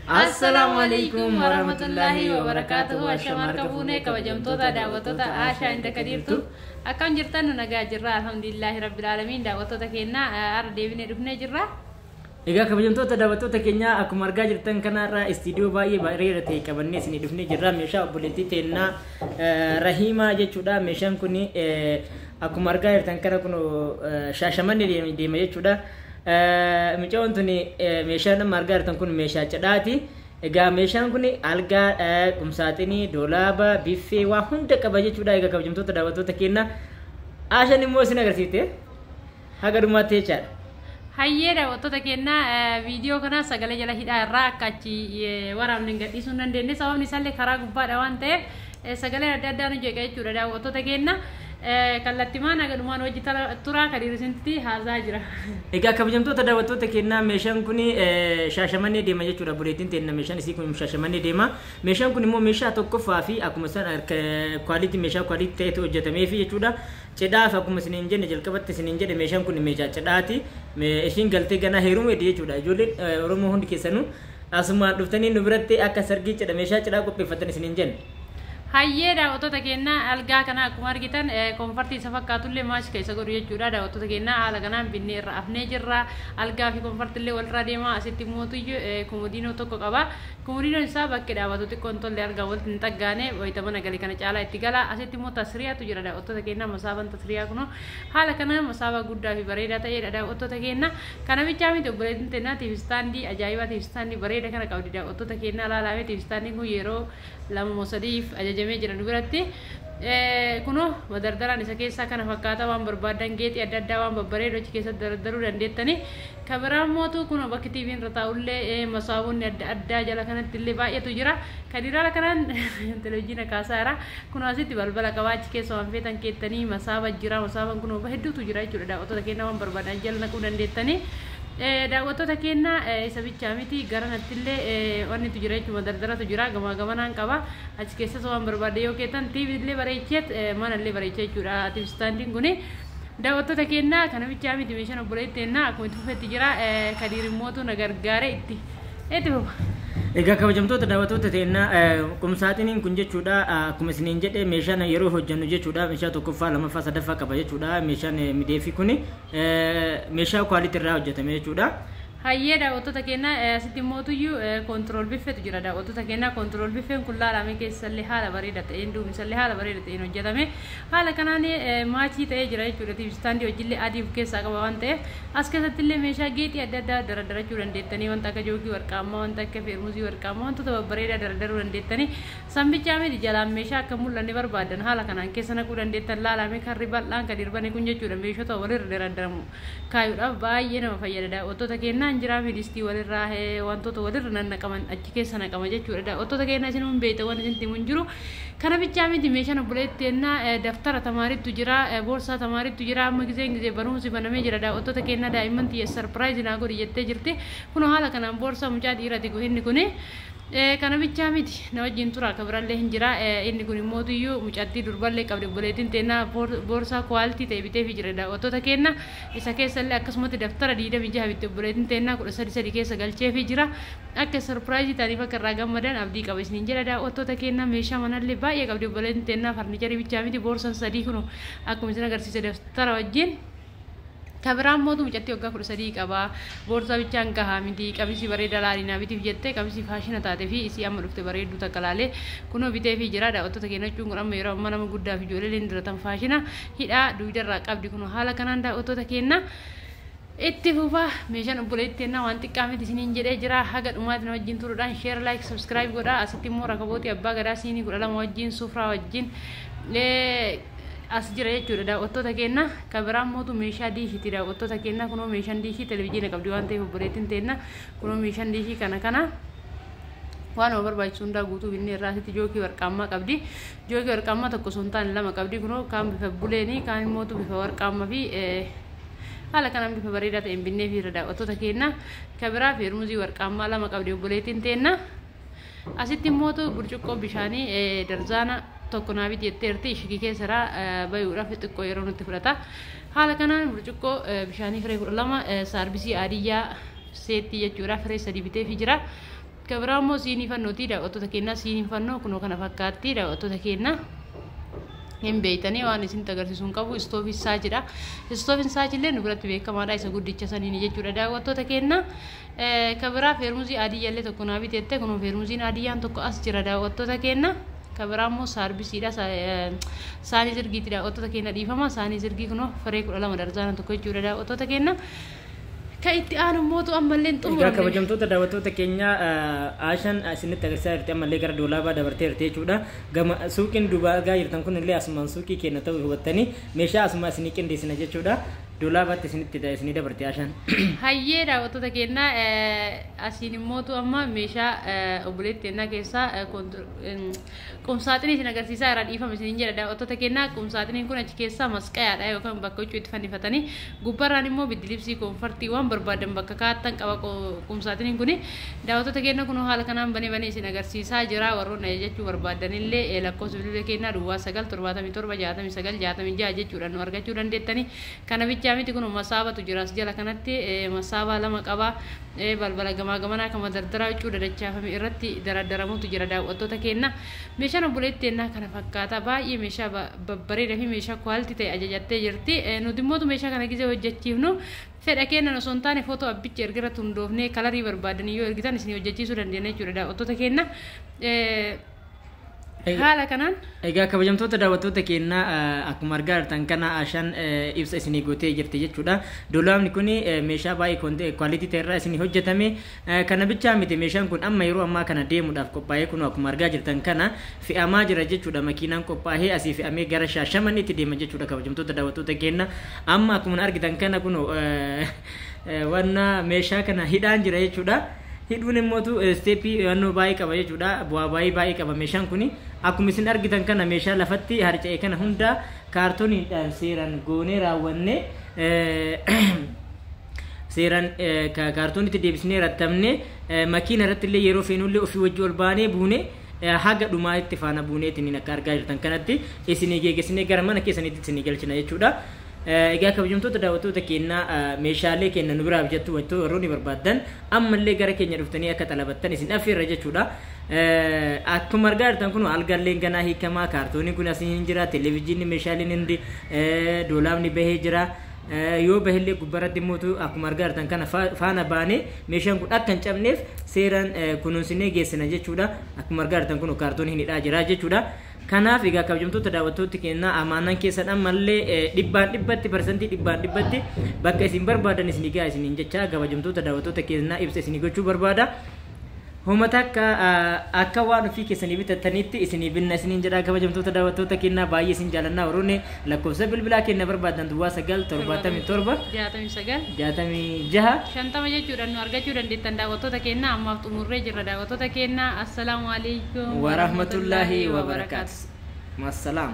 Assalamualaikum warahmatullahi wabarakatuh. Ashamar kabune kabajamtoota daawwattoota Aashaa inda kadiirtu akkam jirtan nagaa jirra alhamdulillahi rabbil alamin daawwattoota keenya ara deebinee dhufnee jirra. Egaa kabajamtoota daawwattoota keenya akkuma argaa jirtan kanarraa istiidiyoo baay'ee bareedaa ta'e qabannee isinii dhufnee jirra. Meeshaa obboleettii teennaa Rahimaa jechuudha. Meeshaan kun akkuma argaa jirtan kana kun Shaashamannee deema jechuudha. Micoon tuni meeshaan amma argaa jirtan kun meeshaa cidhaati. Egaa meeshaan kun algaa, qumsaaxinii, doolaaba, biffee waa hunda qaba jechuudha. Egaa kabajamtoota daawwattoota keenya Aashaan immoo isin agarsiifte haga dhumaatti jechaadha. Hayyee daawwattoota keenya viidiyoo kana sagalee jala hidhaa irraa akka achi waraabne gadhiisuu hin dandeenye sababni isaallee karaa gubbaadha waan ta'eef sagalee adda addaa nu jeeqa jechuudha daawwattoota keenya. Kallattimaan agadumaan hojii turaa kadiirisinti haasaa jira. Egaa kabajamtoota daawwattoota keenya meeshaan kun Shaashamannee deema jechuudha. Buleettiin teenya meeshaan isii kun Shaashamannee deema. Meeshaan kun immoo meeshaa tokkoffaa fi akkuma san kwalitii meeshaa kwalitii ta'etu hojjetamee fi jechuudha. Cidhaaf akkuma isiniin jenne jalqabatti isiniin jedhe meeshaan kun meeshaa cidhaati. Ishiin galtee ganaa heerumeeti jechuudha. Ijoolleen Oromoo hundi keessanuu asumaan dhuftanii nu biratti akka sargii cidha meeshaa cidhaa qopheeffatan isiniin jenne. Hayyee daawwattoota keenya algaa kana akkuma argitan konfartii isa fakkaatullee maashi keessa godhu jechuudha. Daawwattoota keenya haala kanaan binnee irra afnee jirra. Algaa fi konfartillee walirraa deema. Asitti mootuyyuu komodiinoo tokko qaba. Komodiinoon isaa bakki daawwatu xiqqoon tollee algaa walitti hin xaggaane wayita mana galii kana caalaa itti gala. Asitti immoo tasriyaatu jira daawwattoota keenya. Masaafaan tasriyaa kun haala kanaan masaafaa guddaa fi bareedaa ta'edha daawwattoota keenya. Kana bichaa miti obboleettiin teennaa tiivistaandii ajaa'ibaa tiivistaandii bareeda kana qabdi daawwattoota keenya ilaalaa tiivistaandiin kun yeroo lama moo sadiif ajajamee jiran biratti kuno madardaraan isa keessaa kana fakkaata waan barbaadan geexii adda addaa waan babbareedoo achi keessatti dardaruu dandeettani. Kabiraan mootu kuno bakki tiiviin irra taa'ullee masaabonni adda addaa jala kanatti illee baay'eetu jira. Kadiraala kanaan televiziyoona kaasaa jira. Kuno asitti balbala qabaa achi keessa waan feetan keettanii masaaba jira. Masaaban kuno hedduutu jira jechuudha. Daawwattoota keenya waan barbaadan jala naquu dandeettani. Daawwattoota keenya isa bichaa miti gara nattillee wanni tu jira jechuudha dardaratu jira gamaa gamanaan qaba achi keessas waan barbaade yoo keetan tiiviillee bareecheet manallee bareechee jechuudha tiivistaandiin kuni daawwattoota keenya kana bichaa miti meeshaan obboleettii teennaa akkuma itti fufetti jira kadiirimmootu na gargaare itti fufa. Egaa kabajamtoota daawwattoota teennaa qumsaaxiniin kun jechuudha akkuma isiniin jedhe meeshaan yeroo hojjennu jechuudha meeshaa tokkoffaa lamaffaa sadaffaa qaba jechuudha meeshaan mideefi kun meeshaa kwaalitii irraa hojjetame jechuudha. Hayyee daawwattoota keenya asitti mootuyyuu kontirool biffeetu jira daawwattoota keenya kontirool biffeen kun laalame keessallee haala bareeda ta'een duubisallee haala bareeda ta'een hojjetame haala kanaan maachii ta'ee jira jechuudha tiivistaandii hojiillee adii of keessaa qaba waan ta'eef as keessattillee meeshaa geexii adda addaa daradarachuu dandeettanii wanta akka joogii warqaammaa wanta akka feermuuzii warqaammaa wantoota babbareedaa daradaruu dandeettanii sanbichaa miti jalaan meeshaa akka mul'anne barbaadan haala kanaan keessa naquu dandeettan laalame karri bal'aan kan dirbane kun jechuudha meeshota walirra daradaramu kaayuudhaaf baay'ee nama fayyada daawwattoota keenya. Jira miidhistii walirraa wantoota walirra nannaqaman achi keessa naqama jechuudha. Daawwattoota keenya isin hin beektan waan isin himun jiru. Kana bichaa miti meeshaan obboleettii teennaa daftara tamaariitu jira, boorsaa tamaariitu jira. Amma gisee barumsi banamee jira. Daawwattoota keenya daa'imman xiyya sarpiraayiz naa godhi jettee jirti. Kun haala kanaan boorsaa mucaa dhiiraati inni kuni. Kana bichaa miti na wajjin tura kabirallee hin jira inni kun immoo tuyyuu mucattii durballee qabdi obboleettiin teennaa boorsaa kwaalitii ta'e bitee fi jira daawwattoota keenya isa keessallee akkasumatti daftara 26 bitte obboleettiin teennaa 13 keessa galchee fi jira akka sarpiraayizii ta'aniif akka irraa gammadan abdii qaba isiniin jira daawwattoota keenya meeshaa manallee baay'ee qabdi obboleettiin teennaa farniicharii bichaa miti boorsaan sadii kun akkuma isin agarsiise daftara wajjin. Kabiraan mootu mucatti waggaa 13 qaba boorsaa bichaan gahaa miti qabisi bareeda laalinaa bitiif jettee qabisi faashina taatee fi isii amma dhufte bareedduu takka laalee kunoo bitee fi jira daawwattoota keenya jechuun kun amma yeroo amma nama guddaa fi ijoollee diratan faashina hidhaa duwidarraa qabdi kun haala kanaan daawwattoota keenya itti fufa meeshaan obboleettii teennaa waan xiqqaa miti isiniin jedhee jira haga dhumaatti na wajjin turuudhaan sheer laayik sabskiraayib godhaa asitti immoo rakabooti abbaa gadaa siinii 12 wajjin sufraa wajjin as jira jechuudha daawwattoota keenya kabiraan mootu meeshaa diishiiti daawwattoota keenya kunoo meeshaan diishii televiziyoona qabdi waan ta'eef obboleettiin teennaa kunoo meeshaan diishii kana waan nama barbaachisu hundaa guutuu binnee irraa asitti jookii warqaammaa qabdi jookii warqaammaa tokko osoo hin taane lama qabdi kunoo kaan bifa buleenii kaan immoo bifa warqaammaa fi haala kanaan bifa bareedaa ta'een binnee fi daawwattoota keenya kabiraa feermuuzii warqaammaa lama qabdi obboleettiin teennaa asitti immoo burcuqqoo bishaanii darzaana tokko naafit jetteerti ishii keessaa bayuudhaaf xiqqoo yeroo nutti fudhata haala kanaan burcuqqoo bishaanii firee 12 saarbisii adiyyaa seetti jechuudha firee 3 bitee fi jira kabiraammoo siinii fannooti daawwattoota keenya siinii fannoo kunoo kana fakkaatti daawwattoota keenya hin beeytanii waan isin agarsiisuun qabu istoofii saajidha. Istoofiin saajillee nu biratti beekamaadha isa guddicha saniin jechuudha daawwattoota keenya. Kabiraa feermuuzii adiyyaallee tokko naa biteette kunoo feermuuziin adiyyaan tokko as jira daawwattoota keenya. Kabiraammoo saarbisiidha saanii zirgiitti daawwattoota keenya dhiifama saanii zirgii kunoo firee 12 darzaana tokko jechuudha daawwattoota keenya. Kaitti aanu mootu ammallee xumurre. Egaa kabajamtoota daawwattoota keenya Aashaan isinitti agarsiisaa jirti ammallee gara doolaabaa dabartee jirti jechuudha. Gama suuqiin dubaagaa jirtan kun illee asumaan suuqii keenya ta'uu hubattanii meeshaa asumaa isinii qindeessina jechuudha. Doolaabaatti isinitti isinii dabarte Aashaan. Hayyee daawwattoota keenya asiin mootu amma meeshaa obboleetti ennaa keessaa qumsaaxinii isin agarsiisaa irraa dhiifama isiniin jedha daawwattoota keenya qumsaaxiniin kun achi keessaa masqayaadha yookaan bakka huccuu itti fannifatanii gubbarraan immoo biddilibsii koonfartiiwwan barbaadan bakka kaa'atan qaba qumsaaxiniin kun daawwattoota keenya kun haala kanaan banee isin agarsiisaa jira warroonni jechuu barbaadanillee lakkoofsa bilbila keenyaa duwwaa 977 jechuudha nu argachuu dandeettanii kana bichaamiti kun masaabatu jira as jala kanatti masaabaa lama qaba balbala gamaa gamanaa kama dardaraa huccuu dadachaafame irratti daraddaramutu jira daawwattoota keenya meeshaan obboleetti ennaa kana fakkaata baay'ee meeshaa babbareedaa fi meeshaa kwaaliti ta'e ajajattee jirti nuti immoo meeshaa kana gizee hojjechiifnu fedha keenya osoo hin taane footoo abbicha ergirratti hundoofnee kalarii barbaadanii yoo ergitan isin hojjechiisuu dandeenya jechuudha daawwattoota keenya. Haala kanaan egaa kabajamtoota daawwattoota keenya akkuma argaa jirtan kana Aashaan ibsa isinii gootee jirti jechuudha. Doolaabni kun meeshaa baay'ee kwaaliti ta'e irraa isinii hojjetame kana bichaa miti meeshaan kun amma yeroo ammaa kana deemuudhaaf qophaa'ee kun akkuma argaa jirtan kana fe'amaa jira jechuudha. Makiinaan qophaa'ee asii fe'amee gara Shaashamaniitti deema jechuudha kabajamtoota daawwattoota keenya. Amma akkuma argitan kana kun wanna meeshaa kana hidhaan jira jechuudha. Hidhuun immootu steepii wannoo baay'ee qaba jechuudha. Bu'aa baay'ee qaba meeshaan kun akkuma isin argitan kana meeshaa lafatti harca'e kana hunda kaartooniidhaan seeraan goonee raawwanne seeraan kaartoonitti deebisnee rattamne makiina irratti illee yeroo feenullee ofii wajji ol baanee buune haga dhumaa itti faana buuneetiin akka argaa jirtan kanatti isinii geeggesinee gara mana keessaniitti isinii galchina jechuudha. Egaa kabajamtoota daawwattoota keenya meeshaalee keenya nu biraa bijattu warroonni barbaadan ammallee gara keenya dhuftanii akka talabattan isin affeerra jechuudha. Akkuma argaa jirtan kun algaalleen ganaa hiikamaa kaartooniin kun asii hin jira televezyiinni meeshaaleen hundi doolaabni bahee jira. Yoo bahillee gubbaratti mootu akkuma argaa jirtan kana faana baanee meeshaan kun akka hin cabneef seeraan kunuunsinee geessina jechuudha. Akkuma argaa jirtan kun kaartooniin hidhaa jira jechuudha. Kanaaf egaa kabajamtoota daawwattoota keenya amaanaan keessan ammallee dhibbatti bakka isin barbaadan isin gaa isiniin jecha kabajamtoota daawwattoota keenya ibsa isin gochuu barbaada. Homata akka waan ofii keessanii bitattanitti isinii binna isiniin jedha kabajamtoota daawwattoota keenya baay'ee isin jaalannaa warroonni lakkoofsa bilbilaa keenya barbaadan duwwaa 977 66 50 jechuudhaan nu argachuu dandeettan daawwattoota keenya ammaaf xumurree jirra daawwattoota keenya assalaamu alaykum wa rahmatullahi wa barakaatuh. Massalaam.